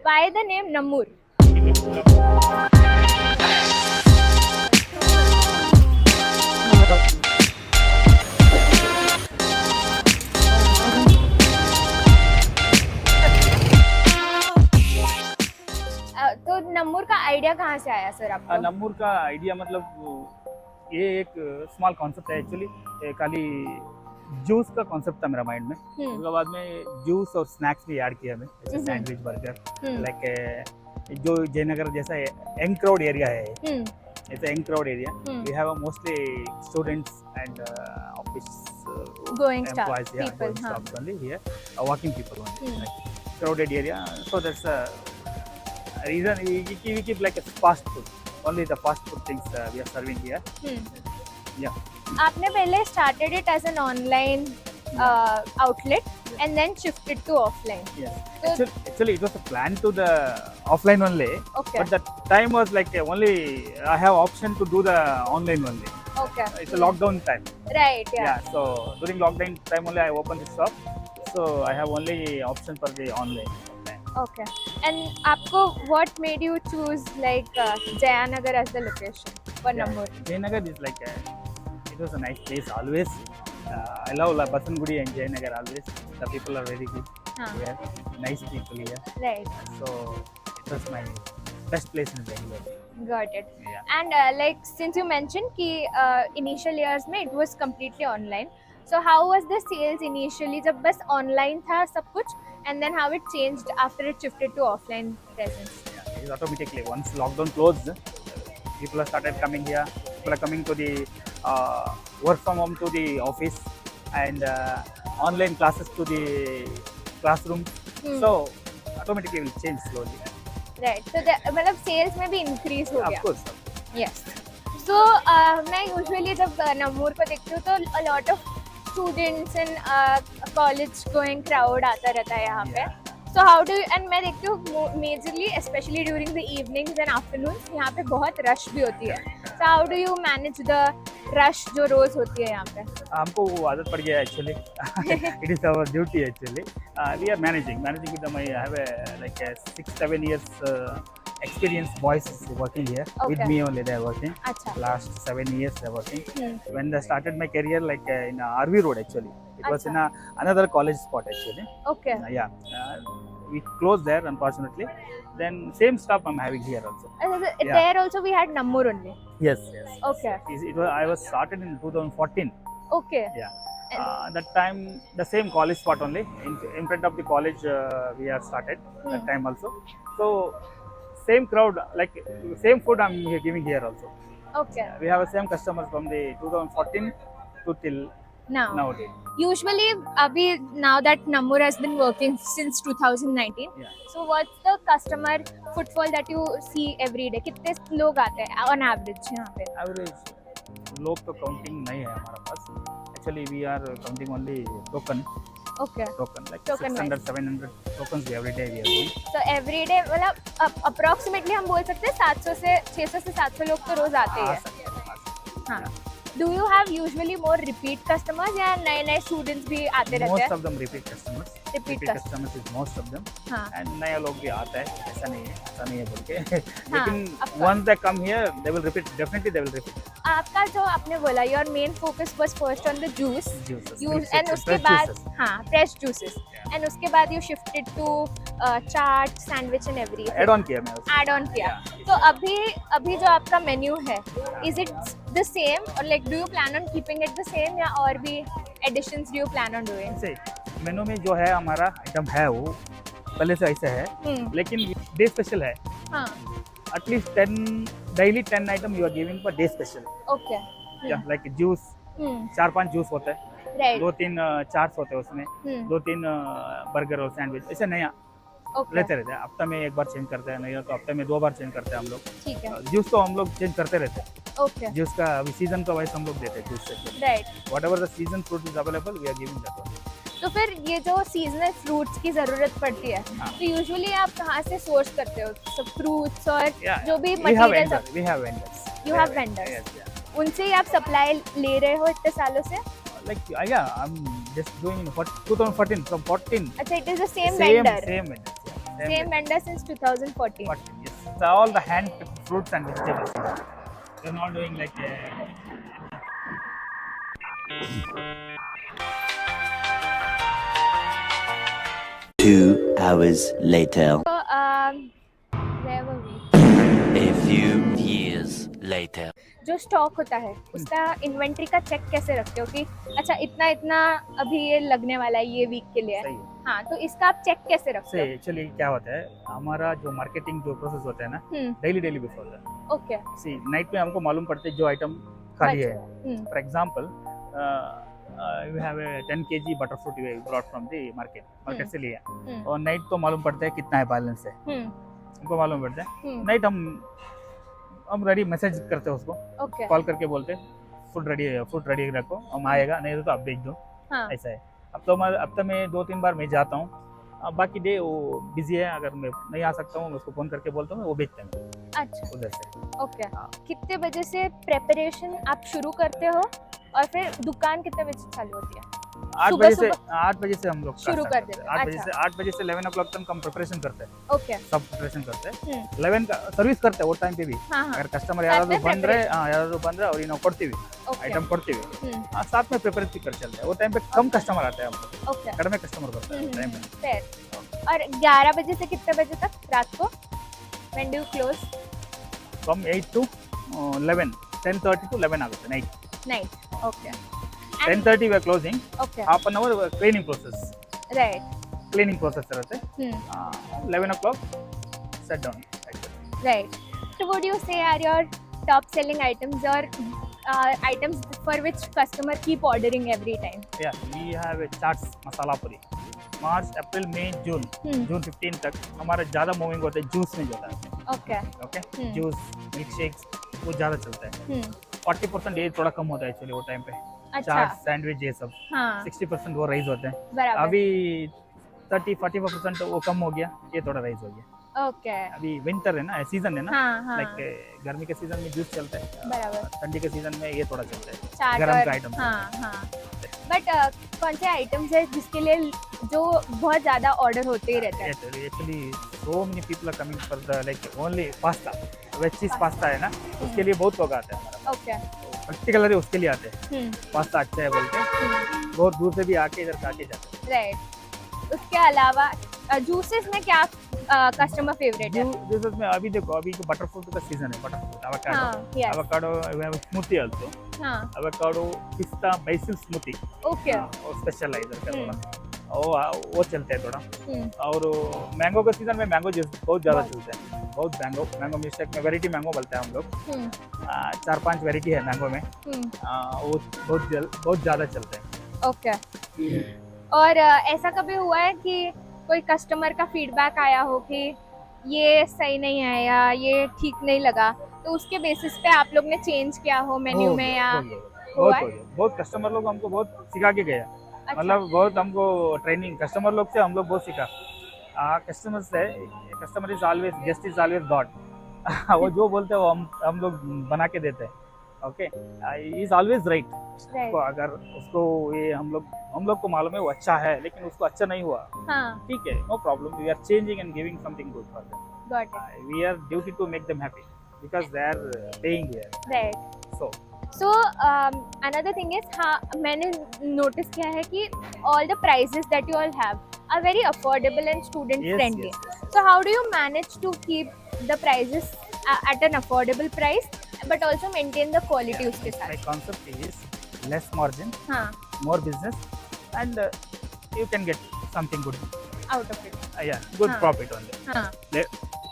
Why the name Namur? तो नम्मूर का idea कहाँ से आया सर आपको? नम्मूर का आइडिया मतलब ये एक स्मॉल कॉन्सेप्ट है एक्चुअली। खाली जूस का कॉन्सेप्ट था मेरा माइंड में। उसके बाद में जूस और स्नैक्स भी ऐड किया मैं, जैसे सैंडविच, बर्गर, लाइक जो जयनगर जैसा यंग क्राउड एरिया है, it's a young crowd area. We have mostly students and office Going employees, staff, people, going staffs only here, working people only. Like, crowded area, so that's a reason we keep like a fast food. Only the fast food things we are serving here. Yeah. आपने पहले started it as an online outlet and then shifted to offline. Yes. So, Actually, it was a plan to the offline only. Okay. But the time was like only I have option to do the online only. Okay. It's a lockdown time. Right. Yeah. Yeah. So during lockdown time only I opened this shop. So I have only option for the online. Okay. And आपको what made you choose like Jayanagar as the location for Namur? Jayanagar is like it was a nice place always. I love Basangudi and Jayanagar always. The people are very good. Yeah, nice people here. Right. So it was my best place in Bangalore. Got it. Yeah. And like since you mentioned कि initial years में it was completely online. So how was the sales initially? जब बस online था सब कुछ, and then how it changed after it shifted to offline presence? Yeah, it is automatically once lockdown closed, people have started coming here. People are coming to the work from home to the office, and online classes to the classroom. So automatically will change slowly. Right. So the मतलब sales में भी increase हो गया. Of course. Yes. So मैं usually जब नम्मूर को देखती हूँ तो a lot of students and college going crowd आता रहता है यहाँ पे. So how do you, and मैं देखती हूँ majorly especially during the evenings and afternoons यहाँ पे बहुत rush भी होती है. So how do you manage the rush जो रोज होती है यहाँ पे? हमको वो आदत पड़ गया actually. It is our duty actually. We are managing with them. I have like 6-7 years experienced boys working here. Okay. With me only they are working. अच्छा. Last 7 years they are working. When I started my career like in RV Road actually. It was in another college spot actually. Okay. Yeah. We closed there unfortunately. Then same stuff I'm having here also. There also we had Namur only. Yes. Okay. I was started in 2014. Okay. Yeah. That time the same college spot only in front of the college we have started that time also. So same crowd, like same food I'm giving here also. Okay. We have the same customers from the 2014 to till nowadays. Usually abhi now that Namur has been working since 2019. Yeah. So what's the customer footfall that you see every day? कितने लोग आते हैं on average यहाँ पे? Average लोग तो counting नहीं है हमारा पास. Actually we are counting only token. Okay. Token like Token 600-700 tokens every day we are doing. So every day मतलब approximately हम बोल सकते हैं 600 से 700 लोग तो रोज आते हैं. हाँ. Do you have usually more repeat customers या नए students भी आते रहते हैं? Most of them repeat customers. Repeat customers is most of them. हाँ. And नया लोग भी आता है, ऐसा नहीं है बोल के. लेकिन once they come here, they will repeat. Definitely they will repeat. आपका जो आपने बोला your main focus was first on the juice. Juices. And उसके बाद हाँ fresh juices. And उसके बाद you shifted to chaat, sandwich and everything. Add on किया मैं उसको. Add on किया. तो अभी जो आपका menu है, is it the same or like do you plan on keeping it the same या और भी additions do you plan on doing? मेनू में जो है हमारा आइटम है वो पहले से ऐसा है, लेकिन डे स्पेशल है. हाँ. At least 10 item you are giving for day special. Okay. Yeah, like juice. 4-5 juice होता है. Right. 2-3 चाट्स होते हैं उसमें. 2-3 बर्गर और सैंडविच ऐसे नया लेते रहते हैं. हफ्ता में एक बार चेंज करते हैं, नहीं तो हफ्ते में 2 बार चेंज करते हैं हम लोग. ठीक है. जूस तो हम लोग चेंज करते रहते हैं. Okay. जूस का सीजन का वाइज हम लोग देते हैं जूस से. Right. Whatever the season fruit is available, we are giving that one. तो फिर ये जो सीजनल फ्रूट्स की जरूरत पड़ती है, तो यूजुअली आप कहाँ से सोर्स करते हो सब फ्रूट्स और जो भी material? We have vendors. You have vendors. उनसे ही आप सप्लाई ले रहे हो इतने सालों से? Like yeah, I'm just doing 2014 from 14. अच्छा, it is the same vendor. Same vendor. Yeah. Same vendor since 2014. But yes, it's all the hand picked fruits and vegetables. They're not doing like a, 2 hours later. So where were we? A few years later. जो stock होता है उसका inventory का check कैसे रखते हो कि अच्छा इतना इतना अभी ये लगने वाला है ये वीक के लिए सही है। हाँ तो इसका आप चेक कैसे रखते से एक्चुअली क्या होता है, हमारा जो मार्केटिंग जो प्रोसेस होता है ना, हो? डेली बेस होता है। ओके सी नाइट में हमको मालूम पड़ता है जो आइटम खाली है। For example you have a 10 kg butter fruit you brought from the market से लिया, और नाइट तो मालूम पड़ता है कितना है बैलेंस है, हमको मालूम पड़ता है। नाइट हम रेडी मैसेज करते हैं उसको, ओके कॉल करके बोलते हैं फूड रेडी रखो, हम आएगा, नहीं तो आप भेज दो। हाँ ऐसा है। अब तो मैं 2-3 बार मैं जाता हूँ, बाकी डे वो बिजी है, अगर मैं नहीं आ सकता हूँ उसको फोन करके बोलता हूँ, वो भेजते हैं अच्छा उधर से। ओके हाँ। कितने बजे से प्रेपरेशन आप शुरू करते हो और फिर दुकान कितने बजे चालू होती है? 8 बजे से हम लोग शुरू कर देते हैं। 8 बजे से 11 o'clock तक हम प्रिपरेशन करते हैं, ओके सब प्रिपरेशन करते हैं। 11 का सर्विस करते हैं वो टाइम पे भी, हाँ हाँ अगर कस्टमर साथ याराದ್ರು में ಬಂದ್ರೆ preparation. ಯಾರಾದ್ರೂ ಬಂದ್ರೆ ಅವ್ರಿಗೆ ನಾವು ಕೊಡ್ತೀವಿ, ओके आइटम ಕೊಡ್ತೀವಿ, साथ में प्रिपरेशन कर चलते हैं। वो टाइम पे कम कस्टमर आते हैं, हमको ओके कड़मे कस्टमर करते हैं टाइम पे। फिर और 11 बजे से कितने बजे तक रात को? When do you close? From 8 to 11, 10:30 to 11 ಆಗುತ್ತೆ night. Night okay 10:30 we are closing, okay half an hour cleaning process ಇರುತ್ತೆ। 11 o'clock set down actually. Right. So would you say are your top selling items or items for which customer keep ordering every time? Yeah, we have a chaats masala puri, मार्च अप्रैल मई जून, जून 15 तक हमारा ज़्यादा moving होता है juice में होता है। Okay okay juice milk shakes वो ज़्यादा चलता है। 40% ये थोड़ा कम होता है एक्चुअली वो टाइम पे। अच्छा चाट सैंडविच ये सब हाँ 60% वो राइज होते हैं। बराबर अभी 30-45% वो कम हो गया, ये थोड़ा राइज हो गया। ओके अभी विंटर है ना, सीजन है ना, हाँ हाँ लाइक गर्मी के सीजन में जूस चलता है, बराबर ठंडी के सीजन में ये थोड़ा चलता है चाट गरम और का आइटम। हाँ हाँ बट कौन से आइटम्स है जिसके लिए जो बहुत ज़्यादा ऑर्डर होते ही रहते हैं? Actually so many people are coming for the like only pasta, veg cheese pasta है ना, उसके लिए बहुत लोग आते हैं हमारा, ओके पर्टिकुलरली उसके लिए आते हैं। पास्ता अच्छा है बोल के बहुत दूर से भी आके इधर खा के जाते हैं। राइट। उसके अलावा जूसेस में क्या कस्टमर फेवरेट है? जूसेस में अभी देखो, अभी बटर फ्रूट का सीजन है, बटर फ्रूट एवोकाडो, हाँ यस एवोकाडो स्मूथी आल्सो, हाँ एवोकाडो पिस्ता बैसिल स्मूथी ओके और स्पेशल है इधर का थोड़ा, वो चलते हैं थोड़ा। और मैंगो के सीजन में मैंगो जूस बहुत ज़्यादा चलते हैं, बहुत मैंगो मिस्टेक में वेराइटी मैंगो बोलते हैं हम लोग। 4-5 वेराइटी है मैंगो में, वो बहुत ज़्यादा चलते हैं। ओके और ऐसा कभी हुआ है कि कोई कस्टमर का फीडबैक आया हो कि ये सही नहीं है या ये ठीक नहीं लगा, तो उसके बेसिस पे आप लोग ने चेंज किया हो मेन्यू में या हुआ है? बहुत कस्टमर लोग हमको बहुत सिखा के गया, अच्छा। मतलब बहुत हमको ट्रेनिंग कस्टमर लोग से हम लोग बहुत सीखा। Customer is always, guest is always God. वो जो बोलते हैं वो हम लोग बना के देते हैं। Okay is always right. Right अगर उसको ये हम लोग को मालूम है वो अच्छा है, लेकिन उसको अच्छा नहीं हुआ, हाँ ठीक है, no problem, we are changing and giving something good for them. Got it we are duty to make them happy because they are paying here. Right. So so another thing is हाँ मैंने notice किया है कि all the prices that you all have are very affordable and student friendly. So how do you manage to keep the prices at an affordable price but also maintain the quality उसके साथ? My concept is less margin, हाँ more business, and you can get something good. out of it Yeah, good हाँ. profit only. हाँ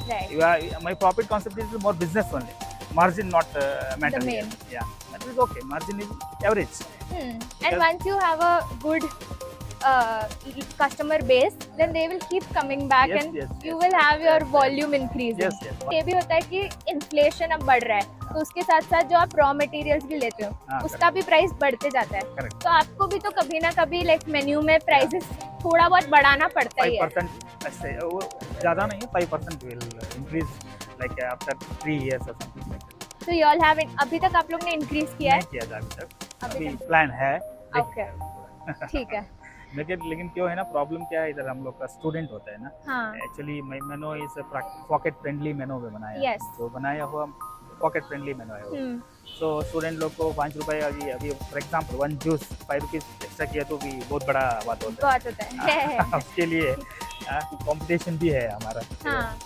right My profit concept is more business only. Margin not matter. The main. Yeah, that is okay. Margin is average. and Because- once you have a good customer base then they will keep coming back Yes, and yes, you yes. will have your Yes, volume increasing. Yes, yes. ये भी होता है कि inflation अब बढ़ रहा है तो उसके साथ साथ जो आप रॉ मटेरियल्स भी लेते हो हाँ, उसका भी प्राइस बढ़ते जाता है, Correct. तो आपको भी तो कभी ना कभी लाइक मेन्यू में प्राइसेस थोड़ा बहुत बढ़ाना पड़ता ही है। 5% ऐसे वो ज़्यादा नहीं है, 5% will increase like after 3 years or something like that. तो यू ऑल हैव अभी तक आप लोग ने इंक्रीज किया है? नहीं किया था अभी तक, अभी अभी तक। प्लान है। ओके ठीक है। लेकिन क्यों है ना, प्रॉब्लम क्या है, इधर हम लोग का स्टूडेंट होता है ना, हाँ एक्चुअली मेनो इस पॉकेट फ्रेंडली मेनो में बनाया है। Yes. जो बनाया हुआ पॉकेट फ्रेंडली मेनो है वो। हम्म सो स्टूडेंट लोग को 5 रुपए अभी अभी for example 1 juice 5 rupees extra किया तो भी बहुत बड़ा बात होता बहुत होता है है। उसके लिए कंपटीशन भी है हमारा, हाँ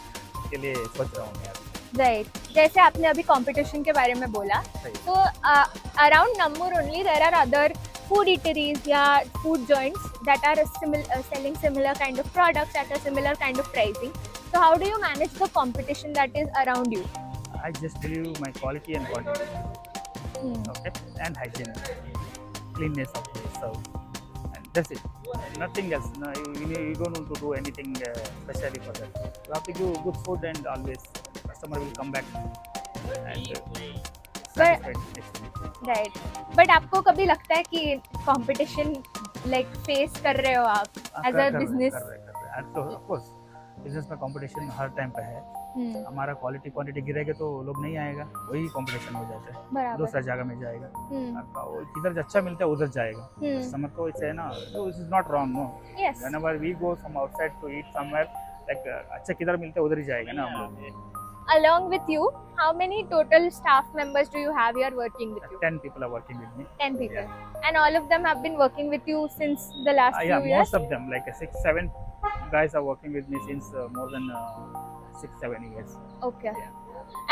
उसके लिए सोच रहा हूँ यार। राइट, जैसे आपने अभी कंपटीशन के बारे में बोला, सही। तो around Nammur only there are other food eateries या food joints that are selling similar kind of products at a similar kind of pricing. So how do you manage the competition that is around you? I just tell you my quality and quantity, Hmm. okay, and hygiene, cleanness of the serve, and that's it. Nothing else. No, you don't want to do anything specially for that. You have to give good food, and always customer will come back and satisfied next time. Right, but आपको कभी लगता है कि competition like face कर रहे हो आप as a business? कर रहे हैं। तो ऑफ कोर्स बिजनेस में कंपटीशन हर टाइम पे है। हमारा क्वालिटी क्वांटिटी गिरेगा तो लोग नहीं आएगा, वही कंपटीशन हो जाता है, बराबर। दूसरा जगह में जाएगा। किधर अच्छा मिलता है उधर जाएगा कस्टमर को। इट्स है ना, this is not wrong, no. Yes, whenever we go from outside to eat somewhere, like अच्छा किधर मिलता है उधर ही जाएगा ना हम लोग। along with you, how many total staff members do you have here working with you? 10 people are working with me. 10 people. And all of them have been working with you since the last few Yeah, years? most of them, like 6-7 guys are working with me since more than 6-7 years. Okay.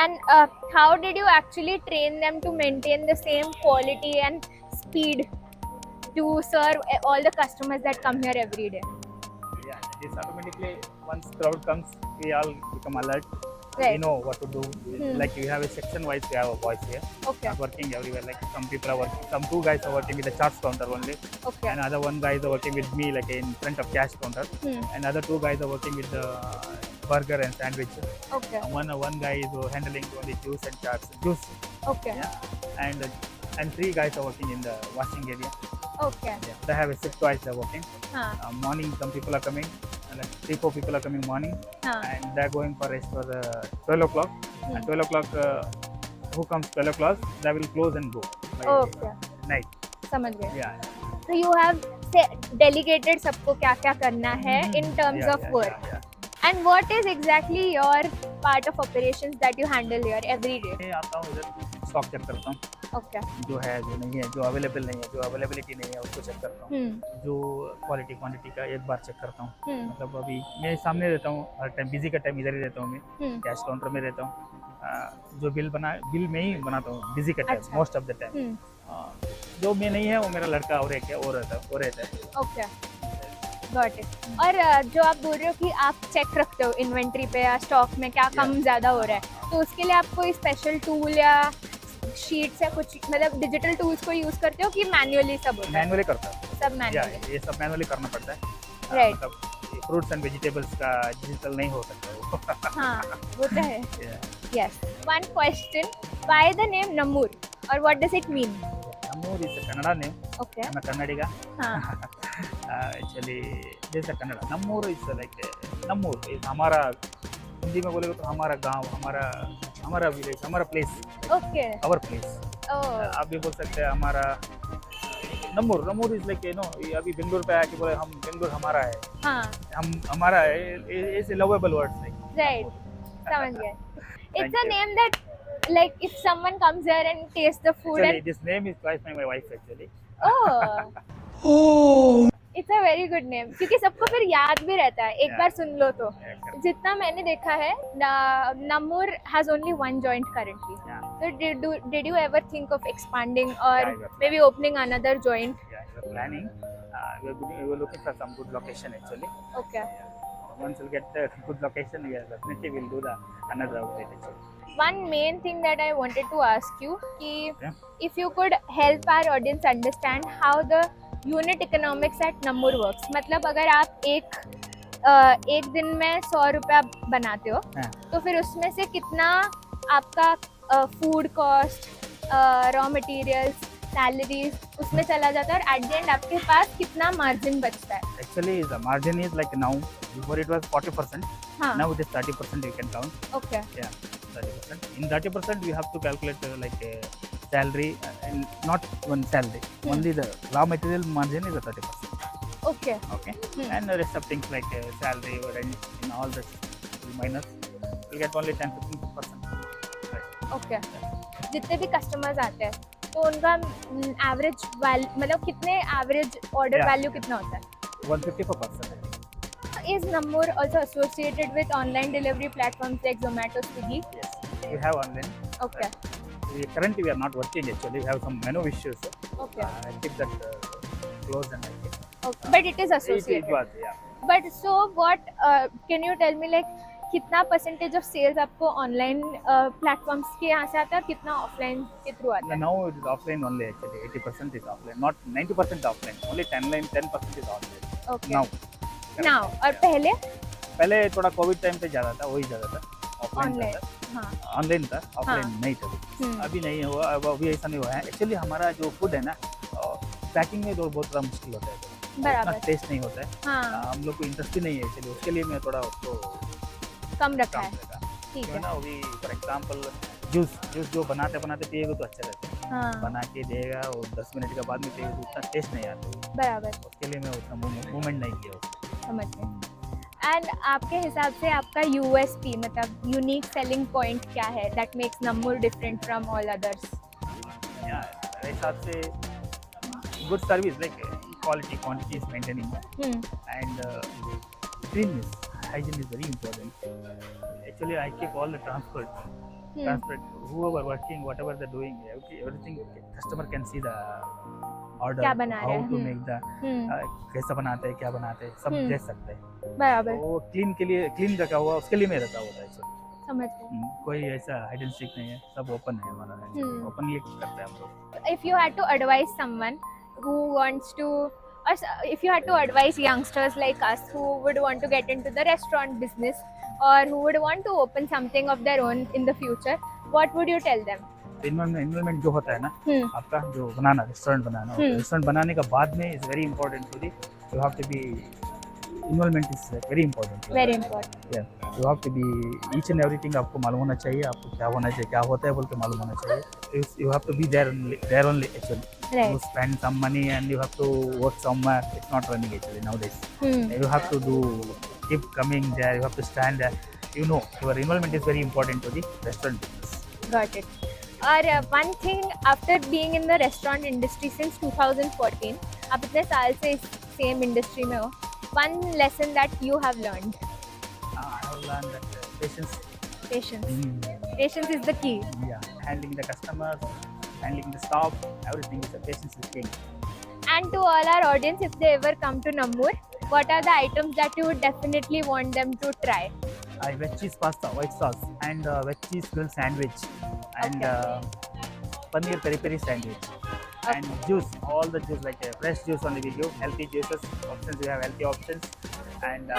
And how did you actually train them to maintain the same quality and speed to serve all the customers that come here every day? Yeah, this automatically, once crowd comes, we all become alert. We Right. know what to do. Like we have a section wise, we have a voice here. Okay. Not working everywhere. Like some people are working, some 2 guys are working with the charts counter only. Okay. And other 1 guy is working with me, like in front of cash counter. And other 2 guys are working with the burger and sandwich. Okay. One guy is handling only juice and charts. Juice. Okay. Yeah. And 3 guys are working in the washing area. Okay. Yeah. They have a shift twice they're working. Huh. Morning some people are coming. Like 3-4 people are coming morning, Huh. and they're going for rest for 12 o'clock. At 12 o'clock, who comes 12 o'clock, they will close and go by Okay. night. समझ गए। Yeah. So you have delegated सबको क्या क्या करना है in terms Yeah, of yeah, work. yeah. And what is exactly your part of operations that you handle here every day? मैं आता हूँ इधर, स्टॉक चेक करता हूँ, Okay. जो है जो नहीं है, जो अवेलेबल नहीं है, जो अवेलेबिलिटी नहीं है उसको चेक करता हूँ। जो क्वालिटी क्वांटिटी का एक बार चेक करता हूँ। मतलब अभी मैं सामने रहता हूँ हर टाइम, बिजी का टाइम इधर ही रहता हूँ मैं, कैश काउंटर में रहता हूँ। जो बिल में ही बनाता हूँ बिजी का टाइम, अच्छा। Most of the time. जो मैं नहीं है वो मेरा लड़का और एक है, वो रहता है। Okay. Got it. और जो आप बोल रहे हो कि आप चेक रखते हो इन्वेंट्री पे या स्टॉक में क्या कम ज़्यादा हो रहा है, तो उसके लिए आप कोई स्पेशल टूल या शीट्स या कुछ मतलब डिजिटल टूल्स को यूज़ करते हो कि मैन्युअली सब होता है? मैनुअली करता हूँ। सब मैन्युअली। ये सब मैनुअली करना पड़ता है। Right. मतलब फ्रूट्स एंड वेजिटेबल्स का डिजिटल नहीं हो सकता वो। हाँ, वो तो है। Yeah. Yes. One question. Why the name Namur? Or what does it mean? Namur is a Kannada name. Okay. I'm a Kannadiga. हाँ. Actually, this is a Kannada. Namur is like Namur is हमारा, हिंदी में बोलेगा तो हमारा गांव, हमारा village, हमारा place, Okay. Our place. Oh. आप भी बोल सकते हैं हमारा नमूर इज लाइक, यू नो, अभी बेंगलुरु पे आके बोले हम बेंगलुरु हमारा है, हाँ. हमारा है, is a lovable words like. Right. समझ गए. It's Thank a you. name that, like, if someone comes here and tastes the food Actually, and this name is twice by my wife actually. oh, it's a very good name क्योंकि सबको फिर याद भी रहता है एक Yeah. बार सुन लो तो. Yeah, correct. जितना मैंने देखा है, Namur has only one joint currently. Yeah. So did you ever think of expanding or Yeah, yeah. maybe opening another joint? Yeah, we're planning. We're looking for some good location actually. Okay. Once we'll get the good location, yeah, definitely we'll do another outlet actually. One main thing that I wanted to ask you कि Yeah. if you could help our audience understand how the unit economics at Namur works. मतलब अगर आप एक दिन में 100 रुपया बनाते हो, हाँ. तो फिर उसमें से कितना आपका food cost, raw materials, salaries उसमें चला जाता है और एट द एंड आपके पास कितना मार्जिन बचता है? Actually, the margin is like now. Before it was 40%. हाँ. Now it is 30%. You can count. Okay. Yeah, 30%. In 30%, you have to calculate like a salary, and not one salary. Only the raw material margin is a 30%. Okay. Okay, Hmm. and the rest of things like salary or any in all this minus, you'll get only 10-15%. Right. Okay. जितने भी customers आते हैं तो उनका average मतलब कितने average order Yeah. Value कितना होता है? 150%. Is Nammur also associated with online delivery platforms like Zomato, Swiggy? Yes, we have online. Okay. Currently, we are not working actually. We have some menu issues. Okay. I keep that closed and I keep. Okay. But it is It associated. was, yeah. But so what? Can you tell me like कितना percentage of sales आपको online platforms के यहाँ से आता है और कितना offline के थ्रू आता है? Now it is offline only actually. 80% is offline, not 90% offline. Only 10% is online. Okay. Now. Now और Yeah. पहले थोड़ा कोविड टाइम पे ज़्यादा था, वही ज़्यादा था. Offline online. था. हाँ. ऑनलाइन था, ऑफलाइन हाँ. नहीं था. हम्म. अभी नहीं हुआ, अब अभी ऐसा नहीं हुआ है. एक्चुअली हमारा जो फूड है ना, पैकिंग में तो बहुत ज़्यादा मुश्किल होता है. इतना बराबर. टेस्ट नहीं होता है. हाँ. हम लोग को इंटरेस्ट ही नहीं है एक्चुअली. उसके लिए मैं थोड़ा उसको कम रखा काम है. करेगा. ठीक है है. ना, अभी फॉर एग्जांपल जूस जो बनाते पिएगा तो अच्छा रहता है. हाँ. बना के देगा और 10 मिनट के बाद में पिएगा तो उतना टेस्ट नहीं आता. बराबर. उसके लिए मैं उतना मूवमेंट नहीं किया. समझ गए. एंड आपके हिसाब से आपका यूएसपी मतलब यूनिक सेलिंग पॉइंट क्या है that makes Nammur different from all others? या मेरे हिसाब से good service like quality quantity is maintaining and cleanliness, hygiene is very important. Actually, I keep all the transport, whoever working, whatever they're doing, everything customer can see the order, क्या बना how रहे हैं. to make the कैसा बनाते हैं, क्या बनाते हैं, सब देख सकते हैं. बराबर. वो क्लीन रखा हुआ, उसके लिए मैं रखा हुआ है. समझ गए. कोई ऐसा हाइड एंड सीक नहीं है, सब ओपन है हमारा. ओपनली करते हैं हम लोग. If you had to advise someone who wants to, or if you had to advise youngsters like us who would want to get into the restaurant business or who would want to open something of their own in the future, what would you tell them? Involvement जो होता है ना, आपका जो बनाना restaurant बनाने का बाद में is very important to the. You have to be involvement is very important. Very important. You have to be each and everything आपको मालूम होना चाहिए. आपको क्या होना चाहिए, क्या होता है बोल के मालूम होना चाहिए. You have to be there only actually. Right. You spend some money and you have to work somewhere. It's not running actually nowadays. You have to keep coming there. You have to stand there. You know, your involvement is very important to the restaurant business. Got it. और one thing after being in the restaurant industry since 2014, आप इतने साल से इस same industry में हो, one lesson that you have learned? I have learned that patience. Patience. Patience is the key. Yeah, handling the customers, handling the staff, everything is a patience is king. And to all our audience, if they ever come to Nammur, what are the items that you would definitely want them to try? Veg cheese pasta, white sauce, and veg cheese grill sandwich, and paneer peri peri sandwich, and juice. All the juice like fresh juice only we give. Healthy juices options, we have healthy options, and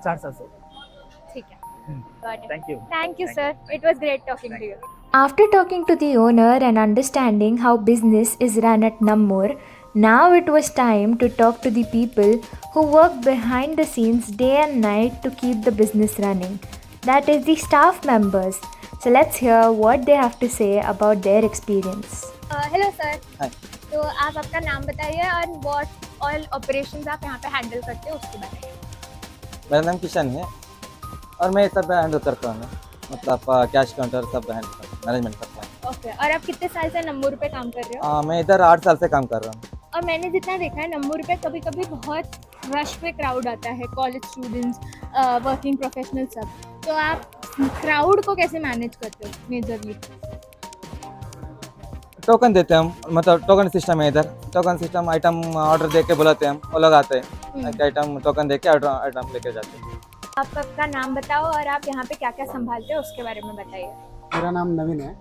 chaats also. ठीक है. Got it. Thank you. Thank you, sir. It was great talking to you. After talking to the owner and understanding how business is run at Nammur, now it was time to talk to the people who work behind the scenes day and night to keep the business running. That is the staff members. So let's hear what they have to say about their experience. Hello, sir. Hi. तो आप अपना नाम बताइए और what all operations आप यहाँ पे handle करते हो उसके बारे में. मेरा नाम किशन है और मैं सब हैंडल करता हूँ. मतलब कैश काउंटर सब हैंडल करता हूँ, मैनेजमेंट करता हूँ. ओके. और आप कितने साल से नम्मुर पे काम कर रहे हो? मैं इधर 8 साल से काम कर रहा हूँ. और मैंने जितना देखा है नम्मुर पे कभी कभी बहुत रश पे क्राउड आता है, कॉलेज स्टूडेंट्स, वर्किंग प्रोफेशनल सब. तो आप क्राउड को कैसे मैनेज करते हो मेजरली? टोकन देते हैं हम, मतलब टोकन सिस्टम है इधर. टोकन सिस्टम आइटम ऑर्डर दे के बुलाते हैं हम, वो लोग आते हैं, आइटम टोकन दे के आइटम लेके जाते हैं. आप आपका नाम बताओ और आप यहाँ पे क्या क्या संभालते हो उसके बारे में बताइए. मेरा नाम नवीन है.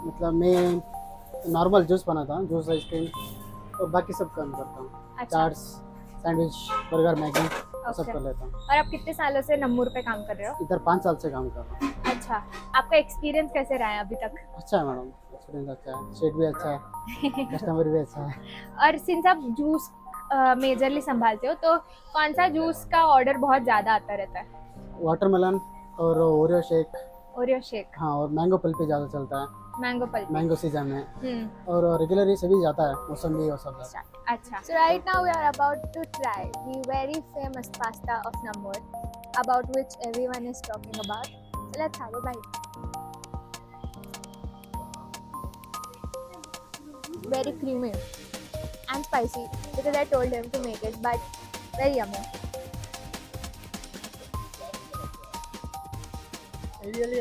मतलब मैं नॉर्मल जूस बनाता हूँ, जूस आइसक्रीम और बाकी सब काम करता हूँ. अच्छा. चाट्स, सैंडविच, बर्गर, मैगी सब Okay. कर लेता हूँ. और आप कितने सालों से नम्मुर पे काम कर रहे हो? इधर 5 साल से काम कर रहा हूँ. अच्छा. आपका एक्सपीरियंस कैसे रहा है अभी तक? अच्छा है मैडम, एक्सपीरियंस अच्छा है, शेड भी अच्छा है, कस्टमर भी अच्छा है. और सिंस आप जूस मेजरली संभालते हो तो कौन सा जूस का ऑर्डर बहुत ज़्यादा आता रहता है? वाटरमेलन और ओरियो शेक ओरियो शेक, हाँ, और मैंगो पल्प भी ज़्यादा चलता है मैंगो पल्प। मैंगो सीजन में, और रेगुलरली सभी जाता है मौसम्बी और सब जाता है। अच्छा, so right now we are about to try the very famous pasta of Namur, about which everyone is talking about. So let's have a bite. Very creamy and spicy because I told him to make it, but very yummy. Really,